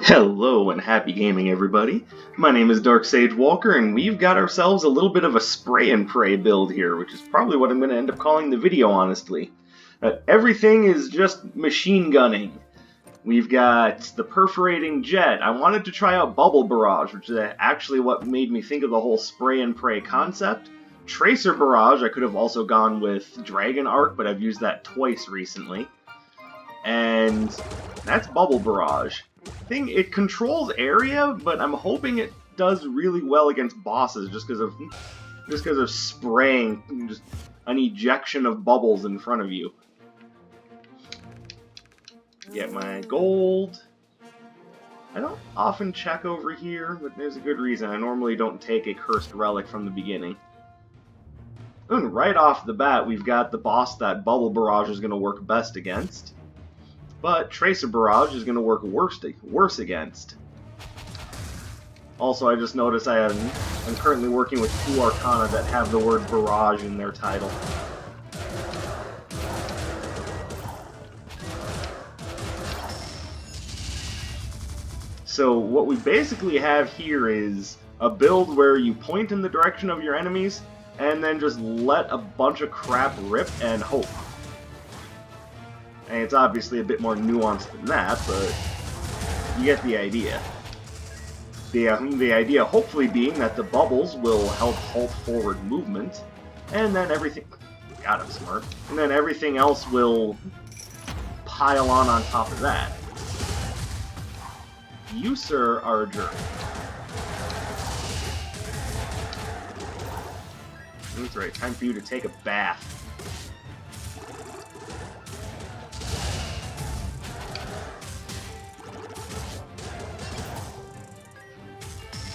Hello and happy gaming, everybody. My name is Dark Sage Walker, and we've got ourselves a little bit of a spray and pray build here, which is probably what I'm going to end up calling the video, honestly. Everything is just machine gunning. We've got the perforating jet. I wanted to try out Bubble Barrage, which is actually what made me think of the whole spray and pray concept. Tracer Barrage, I could have also gone with Dragon Arc, but I've used that twice recently. And that's Bubble Barrage. It controls area, but I'm hoping it does really well against bosses just because of spraying just an ejection of bubbles in front of you. Get my gold. I don't often check over here, but there's a good reason. I normally don't take a cursed relic from the beginning. And right off the bat, we've got the boss that Bubble Barrage is going to work best against. But Tracer Barrage is going to work worse against. Also, I just noticed I'm currently working with 2 Arcana that have the word Barrage in their title. So what we basically have here is a build where you point in the direction of your enemies and then just let a bunch of crap rip and hope. And it's obviously a bit more nuanced than that, but you get the idea. The idea hopefully being that the bubbles will help halt forward movement, and then everything... God, I'm smart. And then everything else will pile on top of that. You, sir, are a jerk. That's right, time for you to take a bath.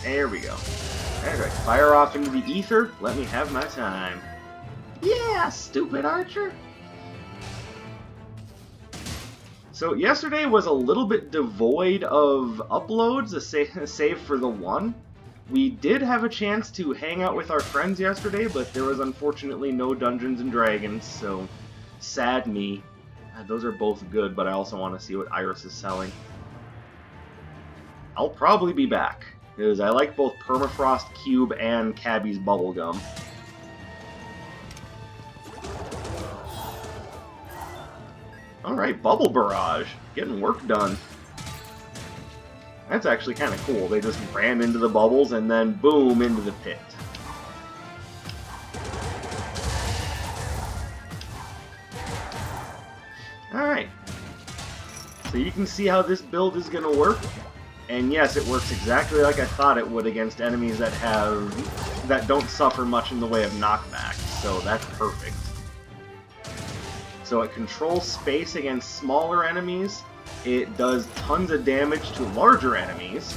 There we go. Alright, fire off into the ether. Let me have my time. Yeah, stupid archer! So yesterday was a little bit devoid of uploads, save for the one. We did have a chance to hang out with our friends yesterday, but there was unfortunately no Dungeons & Dragons, so sad me. Those are both good, but I also want to see what Iris is selling. I'll probably be back, because I like both Permafrost Cube and Cabby's Bubblegum. Alright, Bubble Barrage. Getting work done. That's actually kind of cool. They just ran into the bubbles and then boom, into the pit. Alright. So you can see how this build is going to work. And yes, it works exactly like I thought it would against enemies that don't suffer much in the way of knockback. So that's perfect. So it controls space against smaller enemies. It does tons of damage to larger enemies.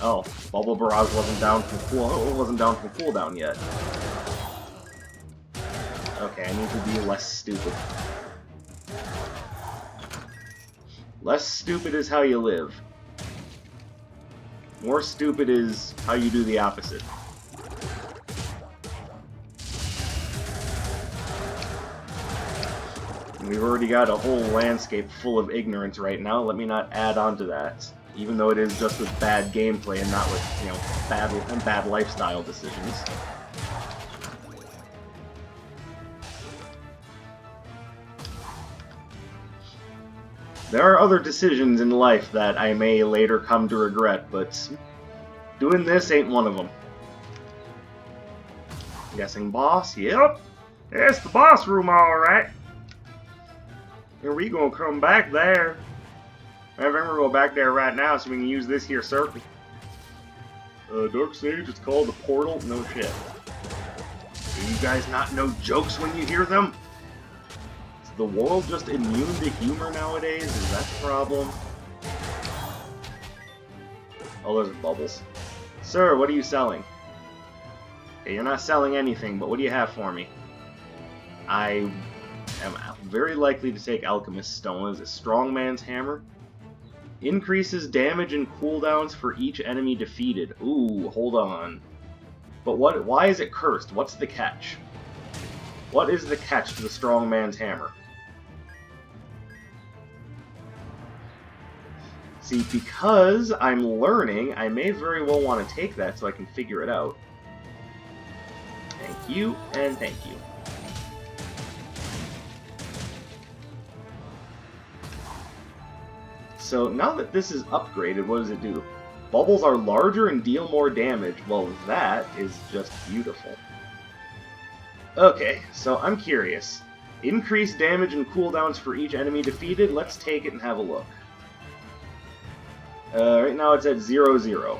Oh, Bubble Barrage wasn't down from cooldown yet. Okay, I need to be less stupid. Less stupid is how you live. More stupid is how you do the opposite. We've already got a whole landscape full of ignorance right now. Let me not add on to that. Even though it is just with bad gameplay and not with, bad lifestyle decisions. There are other decisions in life that I may later come to regret, but doing this ain't one of them. Guessing boss? Yep. It's the boss room, alright. Here we gonna come back there. I think we're gonna go back there right now so we can use this here circle. Dark Sage, it's called the portal? No shit. Do you guys not know jokes when you hear them? Is the world just immune to humor nowadays? Is that the problem? Oh, those are bubbles. Sir, what are you selling? Okay, you're not selling anything, but what do you have for me? I am very likely to take Alchemist Stone as a strongman's hammer. Increases damage and cooldowns for each enemy defeated. Ooh, hold on. But why is it cursed? What's the catch? What is the catch to the strongman's hammer? See, because I'm learning, I may very well want to take that so I can figure it out. Thank you, and thank you. So now that this is upgraded, what does it do? Bubbles are larger and deal more damage. Well, that is just beautiful. Okay, so I'm curious. Increased damage and cooldowns for each enemy defeated. Let's take it and have a look. Right now it's at 0-0.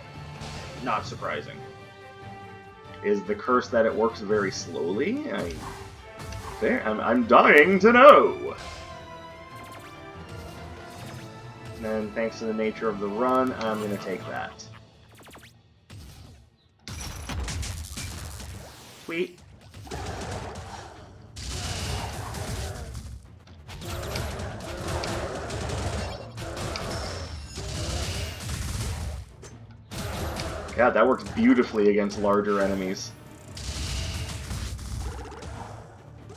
Not surprising. Is the curse that it works very slowly? I'm dying to know! And thanks to the nature of the run, I'm going to take that. Sweet. God, that works beautifully against larger enemies.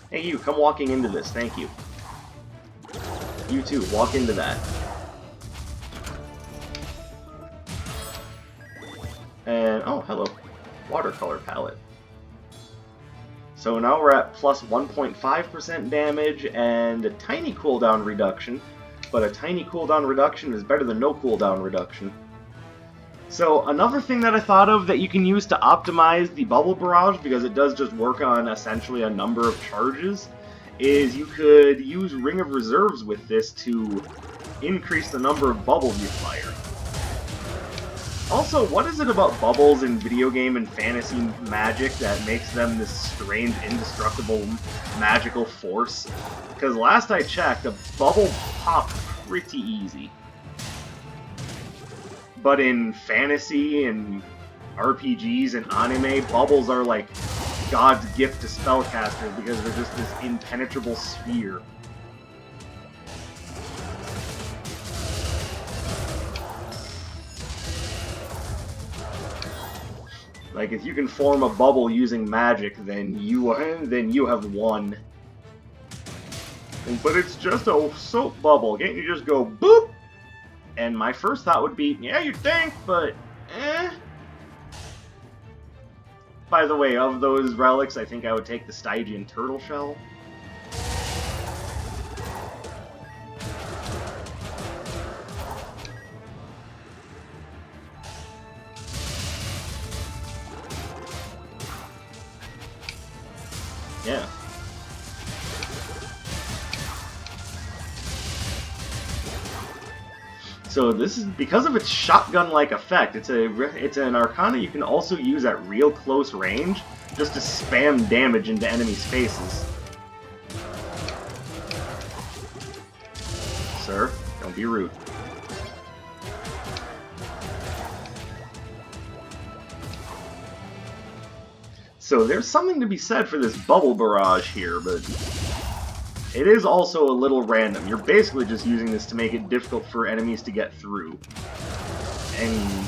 Hey, you, come walking into this. Thank you. You too, walk into that. And, oh, hello. Watercolor palette. So now we're at plus 1.5% damage and a tiny cooldown reduction. But a tiny cooldown reduction is better than no cooldown reduction. So another thing that I thought of that you can use to optimize the Bubble Barrage, because it does just work on essentially a number of charges, is you could use Ring of Reserves with this to increase the number of bubbles you fire. Also, what is it about bubbles in video game and fantasy magic that makes them this strange, indestructible, magical force? Because last I checked, a bubble popped pretty easy. But in fantasy and RPGs and anime, bubbles are like God's gift to spellcasters because they're just this impenetrable sphere. Like, if you can form a bubble using magic, then you have won. But it's just a soap bubble. Can't you just go boop? And my first thought would be, yeah, you'd think, but eh. By the way, of those relics, I think I would take the Stygian turtle shell. Yeah. So this is because of its shotgun-like effect. It's an Arcana you can also use at real close range, just to spam damage into enemies' faces. Sir, don't be rude. So there's something to be said for this Bubble Barrage here, but it is also a little random. You're basically just using this to make it difficult for enemies to get through. And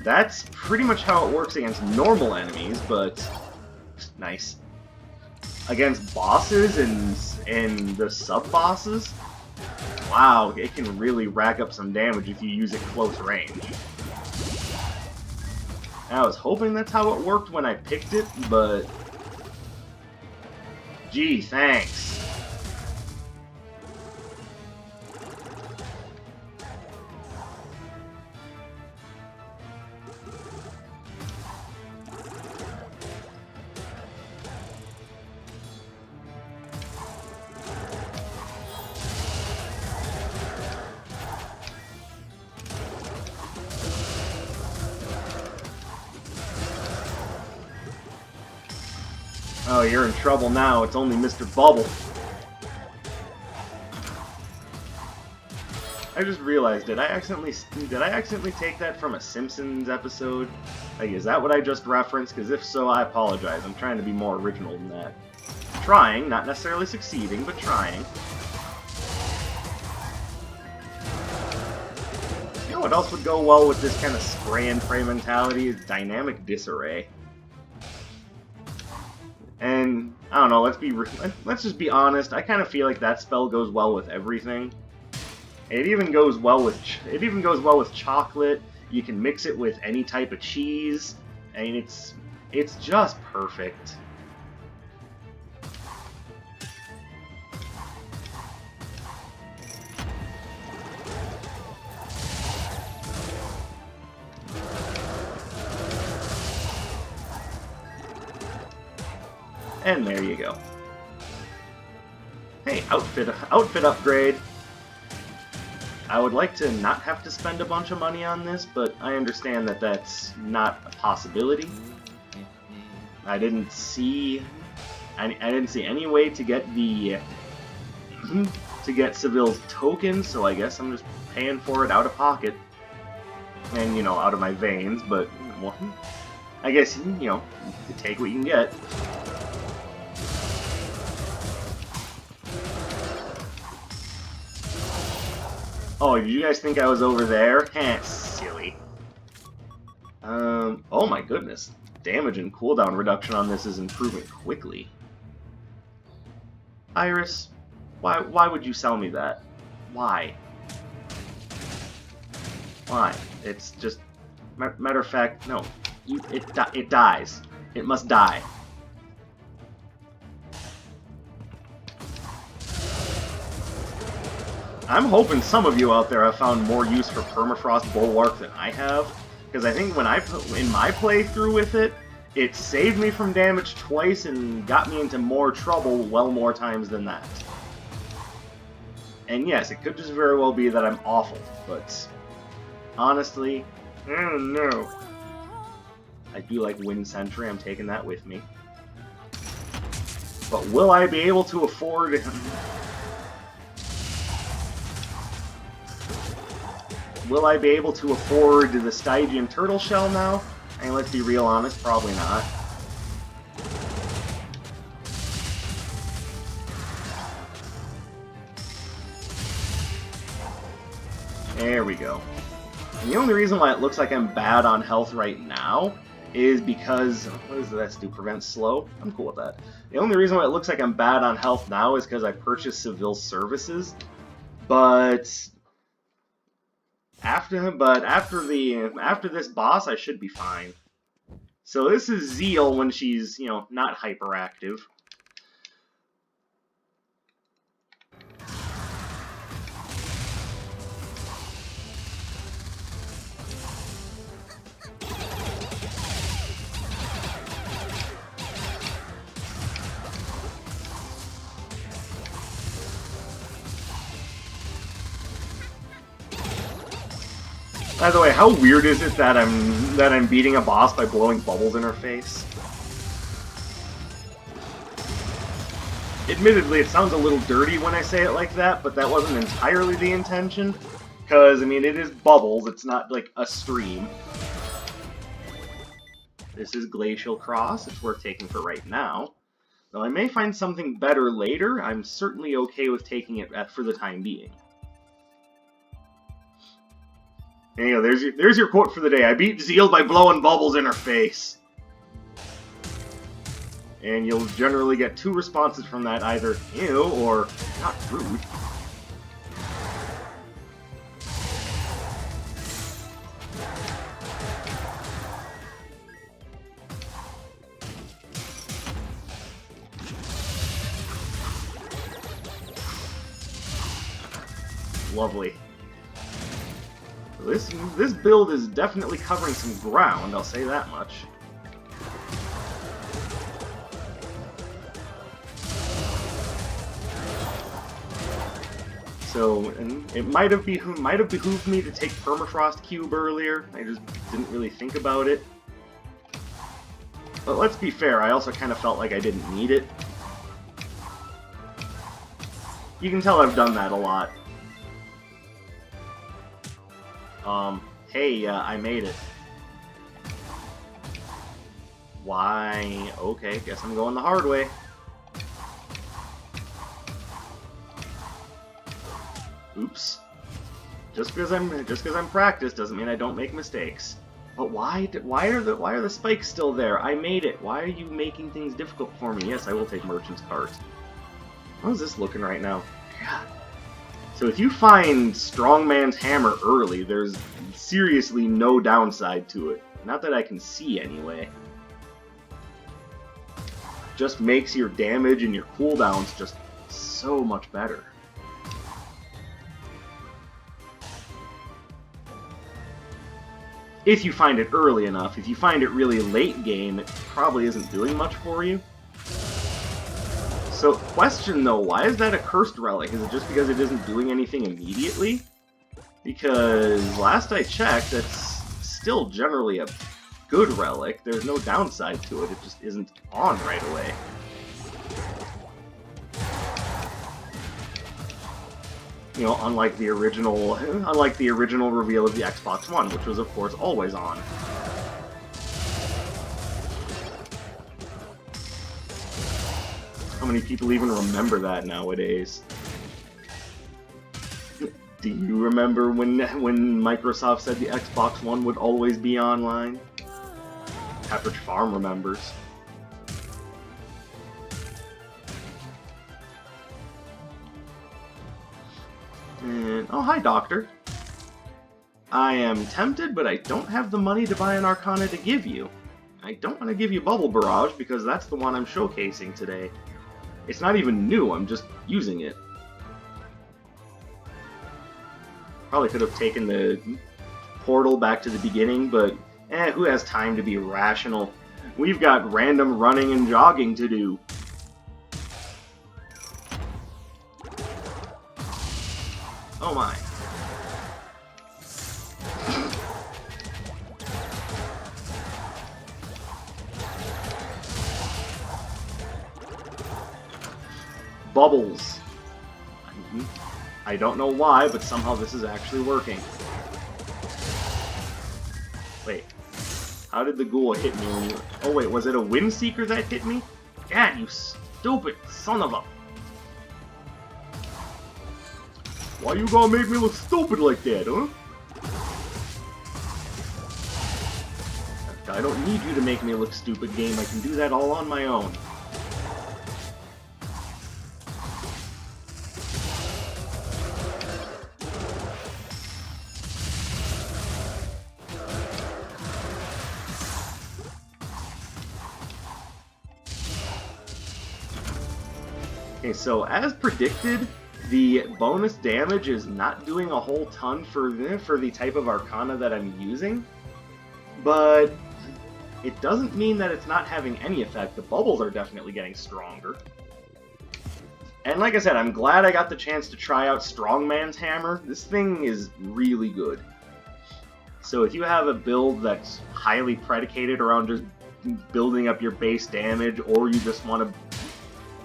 that's pretty much how it works against normal enemies, but nice. Against bosses and the sub-bosses, wow, it can really rack up some damage if you use it close range. I was hoping that's how it worked when I picked it, but gee, thanks. Oh, you're in trouble now. It's only Mr. Bubble. I just realized, did I accidentally take that from a Simpsons episode? Like, is that what I just referenced? Because if so, I apologize. I'm trying to be more original than that. Trying, not necessarily succeeding, but trying. You know what else would go well with this kind of spray and pray mentality? Is Dynamic Disarray. And, I don't know, let's just be honest, I kind of feel like that spell goes well with everything. It even goes well with chocolate. You can mix it with any type of cheese. I mean, it's just perfect. And there you go. Hey, outfit upgrade. I would like to not have to spend a bunch of money on this, but I understand that that's not a possibility. I didn't see any way to get the Seville's token, so I guess I'm just paying for it out of pocket, and you know, out of my veins. But well, I guess you take what you can get. Oh, did you guys think I was over there? Heh, silly. Oh my goodness. Damage and cooldown reduction on this is improving quickly. Iris, why would you sell me that? Why? Why? It's just... Matter of fact, no. It dies. It must die. I'm hoping some of you out there have found more use for Permafrost Bulwark than I have, because I think when in my playthrough with it, it saved me from damage twice and got me into more trouble well more times than that. And yes, it could just very well be that I'm awful, but honestly, I don't know. I do like Wind Sentry, I'm taking that with me. But will I be able to afford... Will I be able to afford the Stygian Turtle Shell now? I mean, let's be real honest, probably not. There we go. And the only reason why it looks like I'm bad on health right now is because... What does that do? Prevent slow? I'm cool with that. The only reason why it looks like I'm bad on health now is because I purchased Seville's services. But... After this boss, I should be fine. So this is Zeal when she's, not hyperactive. By the way, how weird is it that I'm beating a boss by blowing bubbles in her face? Admittedly, it sounds a little dirty when I say it like that, but that wasn't entirely the intention. Because, I mean, it is bubbles, it's not like a stream. This is Glacial Cross, it's worth taking for right now. Though I may find something better later, I'm certainly okay with taking it for the time being. There you go, there's your quote for the day. I beat Zeal by blowing bubbles in her face. And you'll generally get two responses from that, either ew or not rude. Lovely. This build is definitely covering some ground, I'll say that much. So, and it might have behooved me to take Permafrost Cube earlier. I just didn't really think about it. But let's be fair, I also kind of felt like I didn't need it. You can tell I've done that a lot. Hey, I made it. Why? Okay, guess I'm going the hard way. Oops. Just because I'm practiced doesn't mean I don't make mistakes. But why are the spikes still there? I made it. Why are you making things difficult for me? Yes, I will take Merchant's Cart. How's this looking right now? God. So if you find Strongman's Hammer early, there's seriously no downside to it. Not that I can see, anyway. Just makes your damage and your cooldowns just so much better. If you find it early enough. If you find it really late game, it probably isn't doing much for you. So, question though, why is that a cursed relic? Is it just because it isn't doing anything immediately? Because last I checked, that's still generally a good relic. There's no downside to it, it just isn't on right away. You know, unlike the original reveal of the Xbox One, which was of course always on. How many people even remember that nowadays? Do you remember when Microsoft said the Xbox One would Always Be Online? Pepperidge Farm remembers. And, oh, hi, Doctor. I am tempted, but I don't have the money to buy an Arcana to give you. I don't want to give you Bubble Barrage, because that's the one I'm showcasing today. It's not even new, I'm just using it. Probably could have taken the portal back to the beginning, but who has time to be rational? We've got random running and jogging to do. Oh my. Bubbles. I don't know why, but somehow this is actually working. Wait. How did the ghoul hit me when you... Oh wait, was it a Windseeker that hit me? Dad, you stupid son of a... Why you gonna make me look stupid like that, huh? I don't need you to make me look stupid, game. I can do that all on my own. Okay, so as predicted, the bonus damage is not doing a whole ton for the type of Arcana that I'm using, but it doesn't mean that it's not having any effect. The bubbles are definitely getting stronger. And like I said, I'm glad I got the chance to try out Strongman's Hammer. This thing is really good. So if you have a build that's highly predicated around just building up your base damage, or you just want to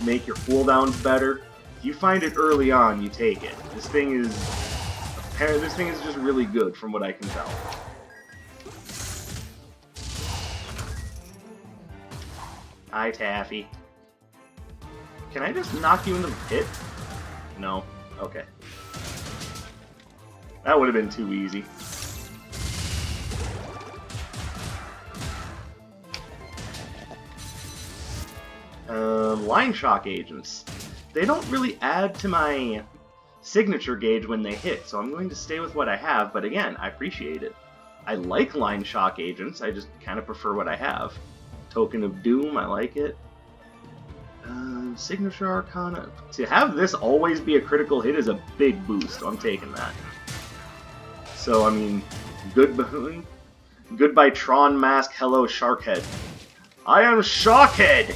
make your cooldowns better, if you find it early on, you take it. This thing is just really good from what I can tell. Hi, Taffy. Can I just knock you into the pit? No. Okay. That would have been too easy. Line shock agents. They don't really add to my signature gauge when they hit, so I'm going to stay with what I have, but again, I appreciate it. I like line shock agents, I just kind of prefer what I have. Token of Doom, I like it. Signature Arcana. To have this always be a critical hit is a big boost, so I'm taking that. So, I mean, goodbye Tron Mask, hello Sharkhead. I am Sharkhead!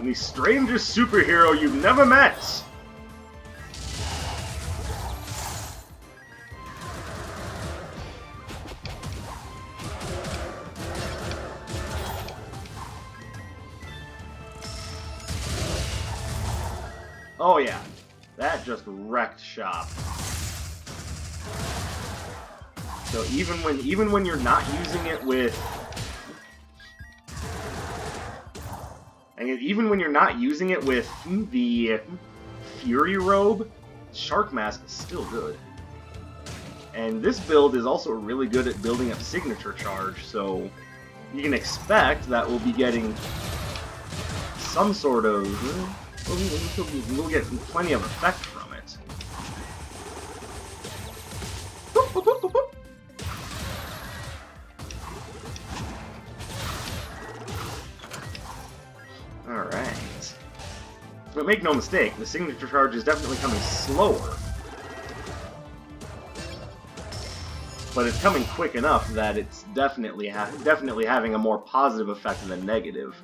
The strangest superhero you've never met! Oh yeah, that just wrecked shop. So even when you're not using it with... And even when you're not using it with the Fury Robe, Shark Mask is still good. And this build is also really good at building up Signature Charge, so you can expect that we'll be getting some sort of... We'll get plenty of effect from it. make no mistake, the signature charge is definitely coming slower. But it's coming quick enough that it's definitely having a more positive effect than negative.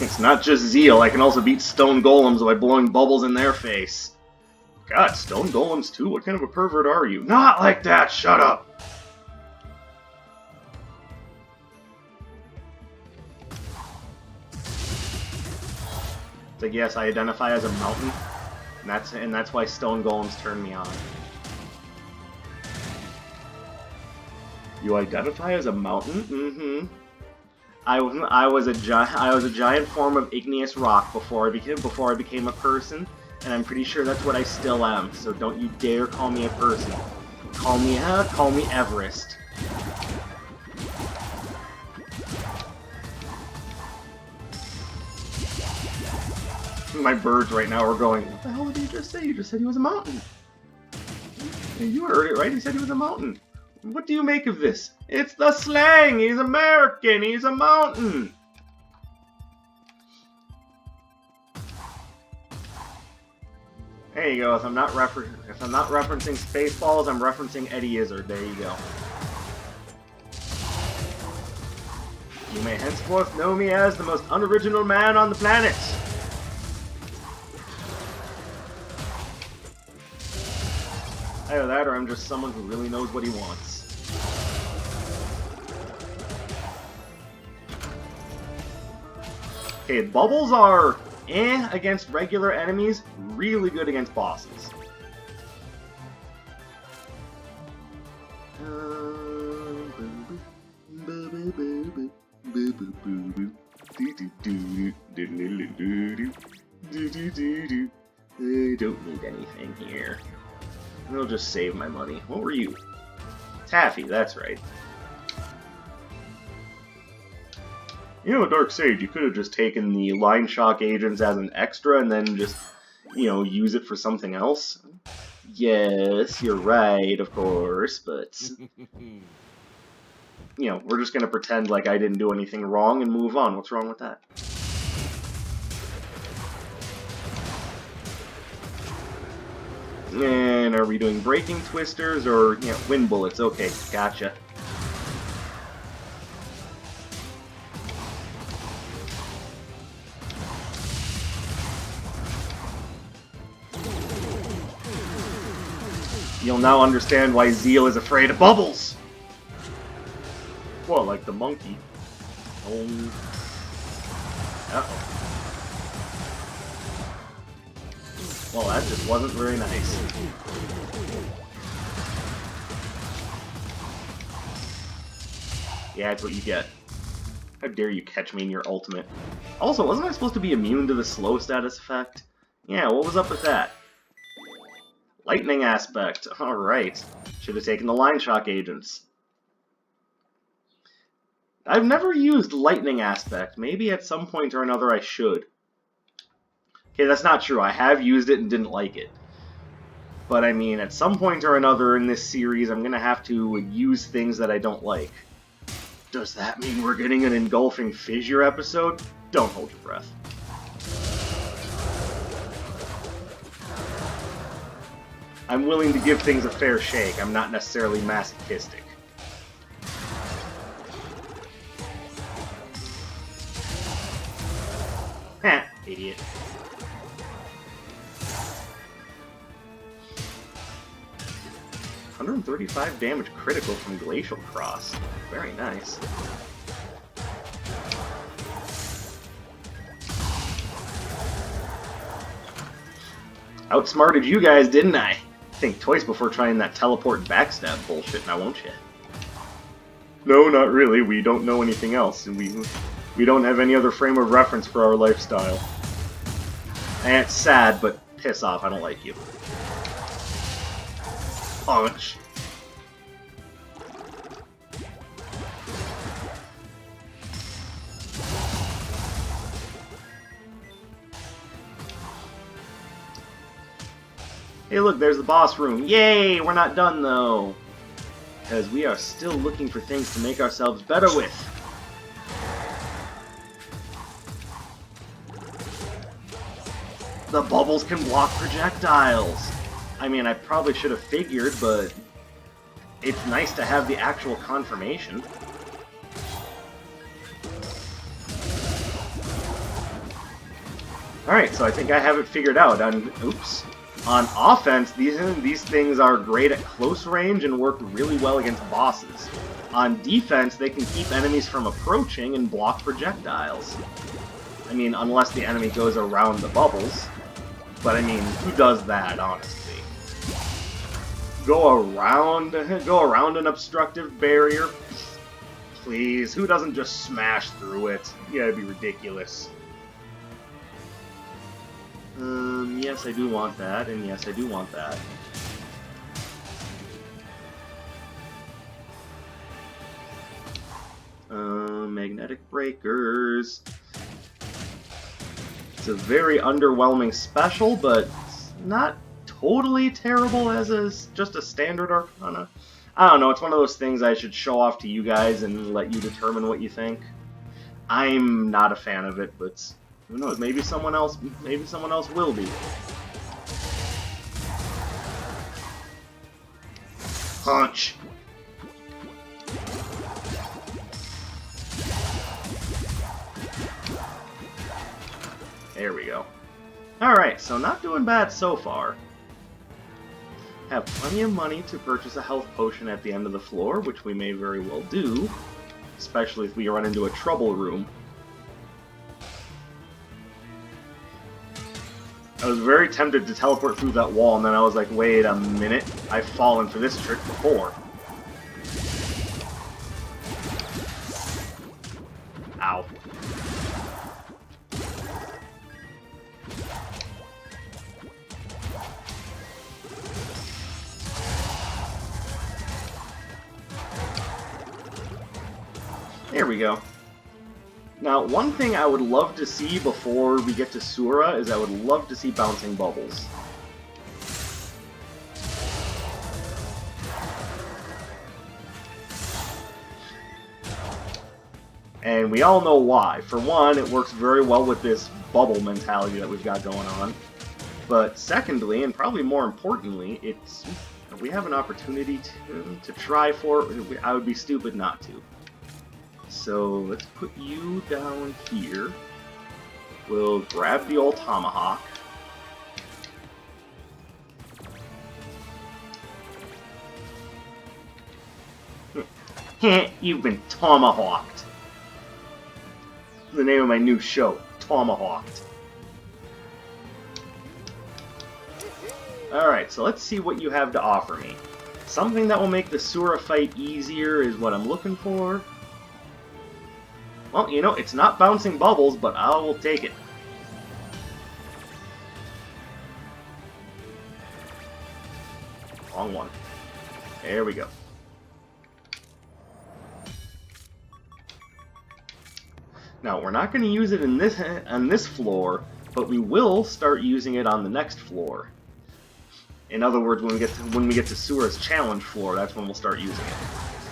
It's not just Zeal, I can also beat stone golems by blowing bubbles in their face. God, stone golems too? What kind of a pervert are you? Not like that, shut up! It's like, yes, I identify as a mountain, and that's why stone golems turn me on. You identify as a mountain? Mm-hmm. I was a giant form of igneous rock before I became a person, and I'm pretty sure that's what I still am. So don't you dare call me a person. Call me Everest. My birds right now are going, what the hell did he just say? You just said he was a mountain. Hey, you heard it right, he said he was a mountain. What do you make of this? It's the slang! He's American! He's a mountain! There you go, if I'm not referencing Spaceballs, I'm referencing Eddie Izzard. There you go. You may henceforth know me as the most unoriginal man on the planet. Either that, or I'm just someone who really knows what he wants. Okay, bubbles are against regular enemies, really good against bosses. I don't need anything here. I'll just save my money. What were you? Taffy, that's right. You know, Dark Sage, you could have just taken the line shock agents as an extra and then just, you know, use it for something else. Yes, you're right, of course, but... You know, we're just gonna pretend like I didn't do anything wrong and move on. What's wrong with that? And are we doing breaking twisters or, you know, wind bullets? Okay, gotcha. You'll now understand why Zeal is afraid of bubbles! Well, like the monkey. Oh. Uh-oh. Well, that just wasn't very nice. Yeah, that's what you get. How dare you catch me in your ultimate. Also, wasn't I supposed to be immune to the slow status effect? Yeah, what was up with that? Lightning aspect. Alright. Should have taken the line shock agents. I've never used lightning aspect. Maybe at some point or another I should. Okay, that's not true. I have used it and didn't like it. But I mean, at some point or another in this series, I'm gonna have to use things that I don't like. Does that mean we're getting an engulfing fissure episode? Don't hold your breath. I'm willing to give things a fair shake. I'm not necessarily masochistic. Heh, idiot. $135 damage critical from Glacial Cross. Very nice. Outsmarted you guys, didn't I? Think twice before trying that teleport backstab bullshit, now won't you? No, not really. We don't know anything else, and we don't have any other frame of reference for our lifestyle. And it's sad, but piss off, I don't like you. Punch. Hey look, there's the boss room. Yay! We're not done though. Because we are still looking for things to make ourselves better with. The bubbles can block projectiles. I mean, I probably should have figured, but it's nice to have the actual confirmation. Alright, so I think I have it figured out. On offense, these things are great at close range and work really well against bosses. On defense, they can keep enemies from approaching and block projectiles. I mean, unless the enemy goes around the bubbles. But I mean, who does that, honestly? Go around an obstructive barrier? Please, who doesn't just smash through it? You gotta be ridiculous. Yes, I do want that, and yes, I do want that. Magnetic breakers. It's a very underwhelming special, but it's not totally terrible as just a standard Arcana. I don't know, it's one of those things I should show off to you guys and let you determine what you think. I'm not a fan of it, but who knows, maybe someone else will be. Punch! There we go. Alright, so not doing bad so far. Have plenty of money to purchase a health potion at the end of the floor, which we may very well do, especially if we run into a trouble room. I was very tempted to teleport through that wall, and then I was like, wait a minute, I've fallen for this trick before. Ow. There we go. Now, one thing I would love to see before we get to Sura is I would love to see bouncing bubbles. And we all know why. For one, it works very well with this bubble mentality that we've got going on. But secondly, and probably more importantly, we have an opportunity to try for it. I would be stupid not to. So let's put you down here. We'll grab the old tomahawk. You've been tomahawked. The name of my new show, Tomahawked. Alright, so let's see what you have to offer me. Something that will make the Sura fight easier is what I'm looking for. Well, you know, it's not bouncing bubbles, but I will take it. Wrong one. There we go. Now, we're not going to use it on this floor, but we will start using it on the next floor. In other words, when we get to Sura's challenge floor, that's when we'll start using it.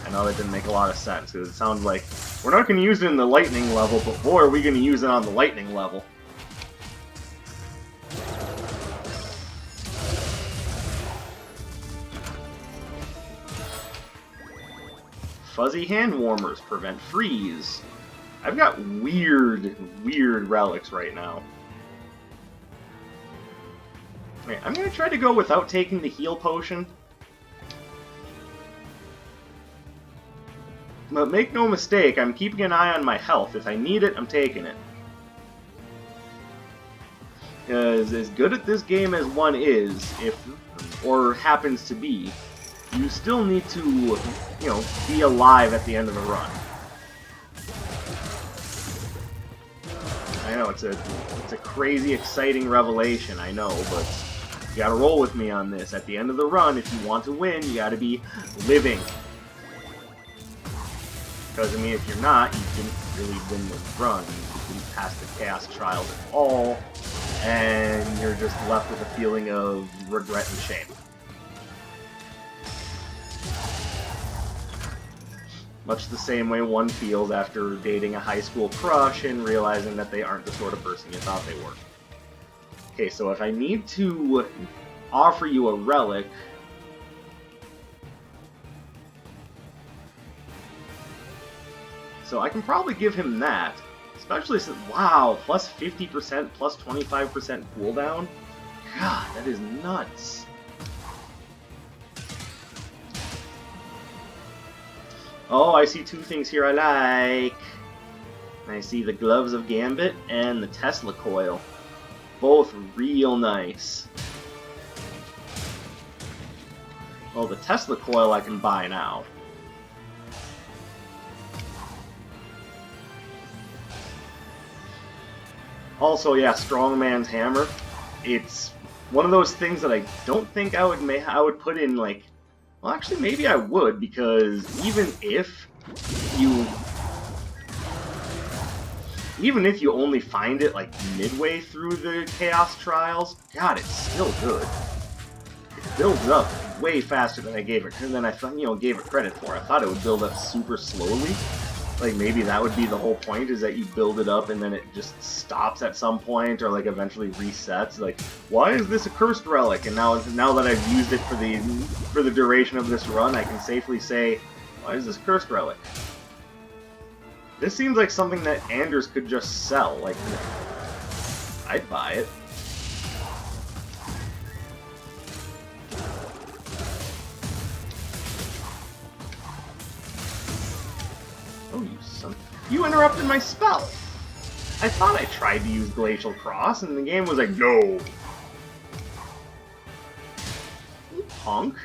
I know that didn't make a lot of sense, because it sounds like we're not going to use it in the lightning level, but boy, are we going to use it on the lightning level. Fuzzy hand warmers prevent freeze. I've got weird relics right now. Wait, I'm going to try to go without taking the heal potion. But make no mistake, I'm keeping an eye on my health. If I need it, I'm taking it. Because as good at this game as one is, or happens to be, you still need to, you know, be alive at the end of the run. I know, it's a crazy, exciting revelation, I know, but you gotta roll with me on this. At the end of the run, if you want to win, you gotta be living. Because, I mean, if you're not, you didn't really win the run. You didn't pass the chaos trials at all. and you're just left with a feeling of regret and shame. Much the same way one feels after dating a high school crush and realizing that they aren't the sort of person you thought they were. Okay, so if I need to offer you a relic, so I can probably give him that. Especially since, wow, plus 50%, plus 25% cooldown? God, that is nuts. Oh, I see two things here I like. I see the Gloves of Gambit and the Tesla Coil. Both real nice. Well, the Tesla Coil I can buy now. Also, yeah, Strongman's Hammer. It's one of those things that I don't think I would put in, like... Well, actually, maybe I would, because even if you only find it, like, midway through the Chaos Trials, God, it's still good. It builds up way faster than I gave it, and then I thought, gave it credit for. I thought it would build up super slowly. Like, maybe that would be the whole point, is that you build it up and then it just stops at some point, or, like, eventually resets. Like, why is this a cursed relic? And now that I've used it for the duration of this run, I can safely say, why is this cursed relic? This seems like something that Anders could just sell. Like, I'd buy it. Oh, you son... You interrupted my spell! I thought I tried to use Glacial Cross, and the game was like, no! You punk.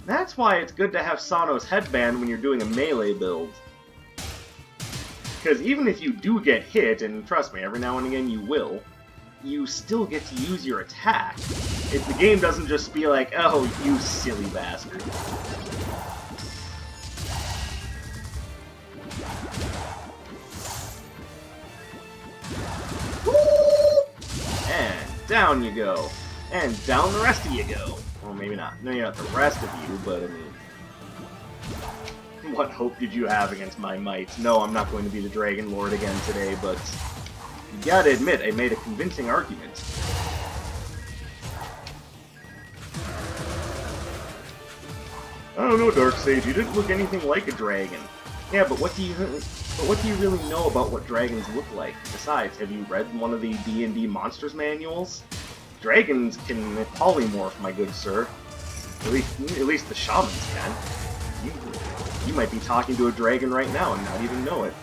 That's why it's good to have Sano's Headband when you're doing a melee build. Because even if you do get hit, and trust me, every now and again you will, you still get to use your attack. If the game doesn't just be like, oh, you silly bastard. And down you go. And down the rest of you go. Well, maybe not. No, you're not the rest of you, but I mean... What hope did you have against my might? No, I'm not going to be the Dragon Lord again today, but... You gotta admit, I made a convincing argument. I don't know, Darksage, you didn't look anything like a dragon. Yeah, but what do you really know about what dragons look like? Besides, have you read one of the D&D monsters manuals? Dragons can polymorph, my good sir. At least the shamans can. You might be talking to a dragon right now and not even know it.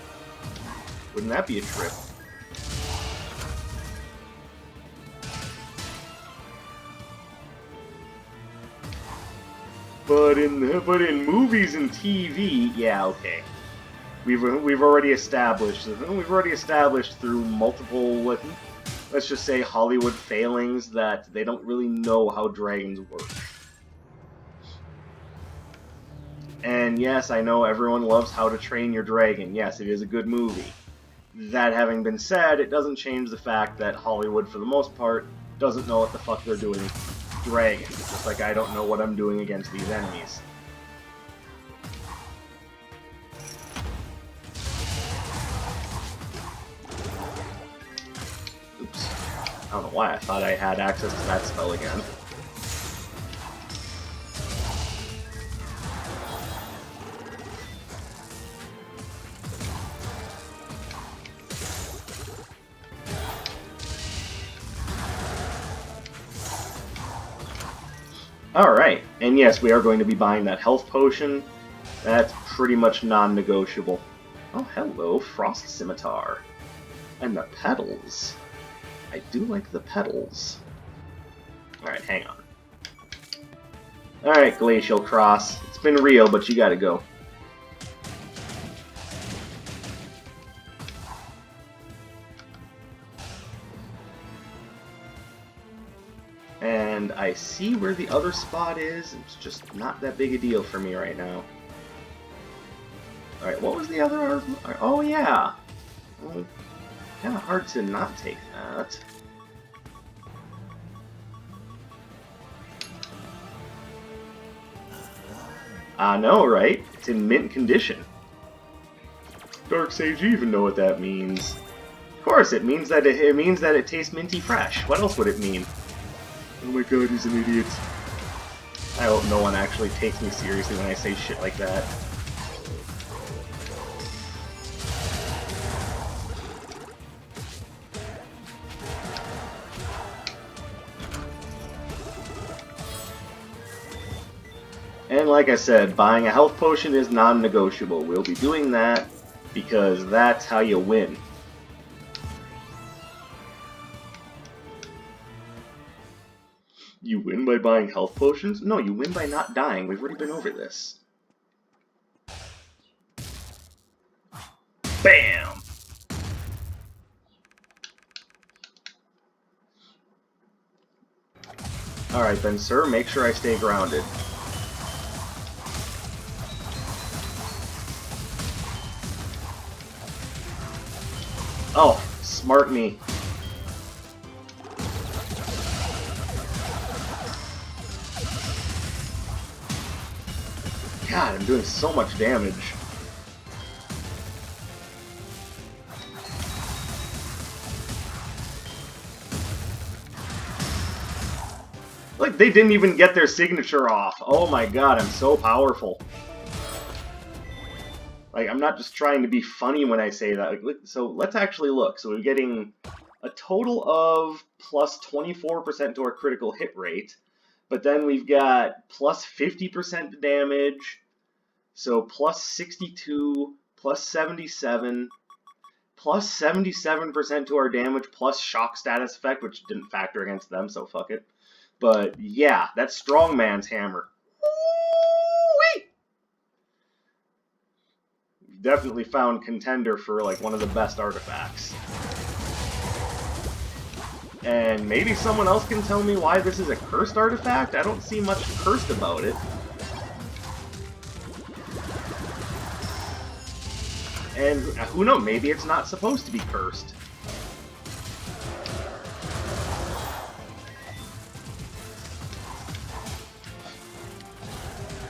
Wouldn't that be a trip? But in movies and TV, yeah, okay. We've already established through multiple, let's just say, Hollywood failings that they don't really know how dragons work. And yes, I know everyone loves How to Train Your Dragon. Yes, it is a good movie. That having been said, it doesn't change the fact that Hollywood, for the most part, doesn't know what the fuck they're doing with dragons. Just like I don't know what I'm doing against these enemies. Oops. I don't know why I thought I had access to that spell again. Alright, and yes, we are going to be buying that health potion. That's pretty much non-negotiable. Oh, hello, Frost Scimitar. And the petals. I do like the petals. Alright, hang on. Alright, Glacial Cross. It's been real, but you gotta go. And I see where the other spot is. It's just not that big a deal for me right now. Alright, what was the other... Oh, yeah. Well, kind of hard to not take that. I know, right? It's in mint condition. Dark Sage, you even know what that means. Of course, it means that it tastes minty fresh. What else would it mean? Oh my god, he's an idiot. I hope no one actually takes me seriously when I say shit like that. And like I said, buying a health potion is non-negotiable. We'll be doing that because that's how you win. You win by buying health potions? No, you win by not dying. We've already been over this. Bam! Alright then, sir, make sure I stay grounded. Oh, smart me. God, I'm doing so much damage. Like, they didn't even get their signature off. Oh my god, I'm so powerful. Like, I'm not just trying to be funny when I say that. Like, so let's actually look. So we're getting a total of plus 24% to our critical hit rate. But then we've got plus 50% damage. So plus 62, plus 77, plus 77% to our damage, plus shock status effect, which didn't factor against them, so fuck it. But yeah, that's Strongman's hammer. Woo-wee! Definitely found contender for like one of the best artifacts. And maybe someone else can tell me why this is a cursed artifact? I don't see much cursed about it. And who knows, maybe it's not supposed to be cursed.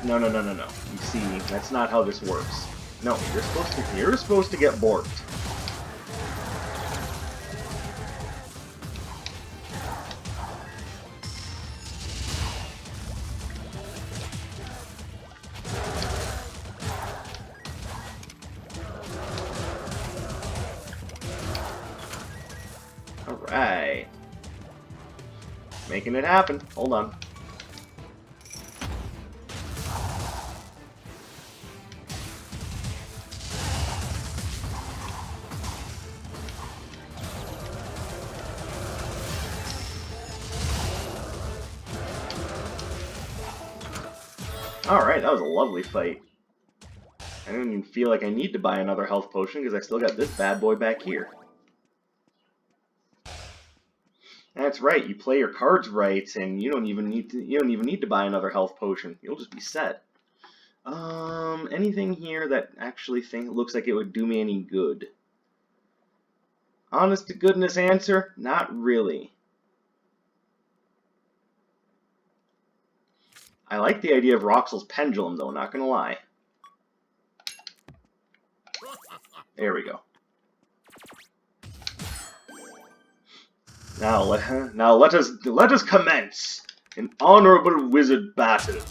No. You see, that's not how this works. No, you're supposed to get borked. Alright. Making it happen. Hold on. Alright, that was a lovely fight. I don't even feel like I need to buy another health potion because I still got this bad boy back here. That's right, you play your cards right, and you don't even need to buy another health potion. You'll just be set. Anything here that actually looks like it would do me any good? Honest to goodness answer, not really. I like the idea of Roxel's pendulum, though, not gonna lie. There we go. Now let us commence an honorable wizard battle.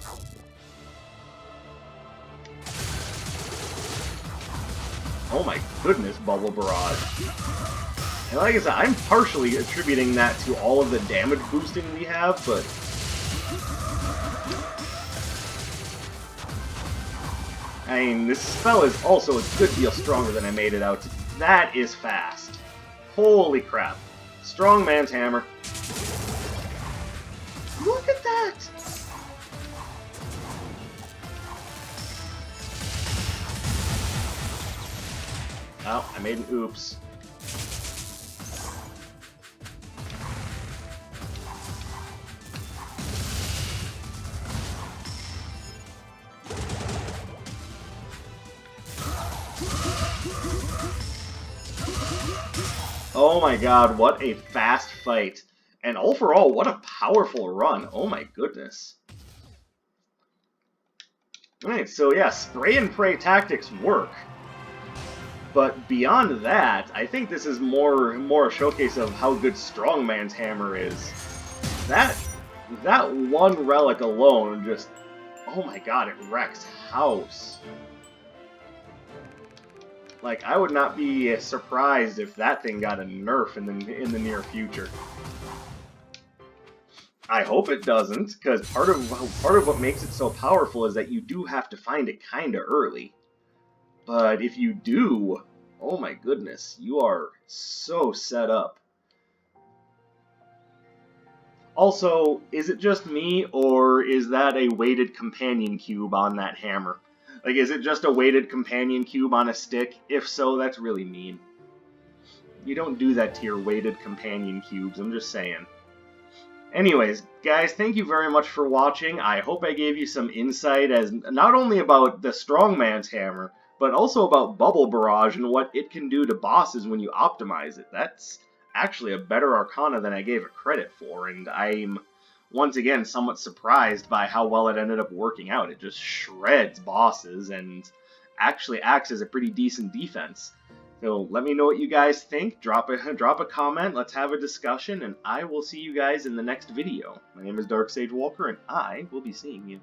Oh my goodness, Bubble Barrage. And like I said, I'm partially attributing that to all of the damage boosting we have, but I mean, this spell is also a good deal stronger than I made it out to. That is fast. Holy crap. Strongman's hammer. Look at that! Oh, I made an oops. Oh my god, what a fast fight. And overall, what a powerful run. Oh my goodness. Alright, so yeah, spray and pray tactics work. But beyond that, I think this is more a showcase of how good Strongman's hammer is. That one relic alone just, oh my god, it wrecks house. Like, I would not be surprised if that thing got a nerf in the near future. I hope it doesn't, because part of what makes it so powerful is that you do have to find it kinda early. But if you do, oh my goodness, you are so set up. Also, is it just me, or is that a weighted companion cube on that hammer? Like, is it just a weighted companion cube on a stick? If so, that's really mean. You don't do that to your weighted companion cubes, I'm just saying. Anyways, guys, thank you very much for watching. I hope I gave you some insight as not only about the Strongman's hammer, but also about Bubble Barrage and what it can do to bosses when you optimize it. That's actually a better Arcana than I gave it credit for, and I'm once again somewhat surprised by how well it ended up working out. It just shreds bosses and actually acts as a pretty decent defense. So let me know what you guys think. Drop a comment. Let's have a discussion, and I will see you guys in the next video. My name is Dark Sage Walker, and I will be seeing you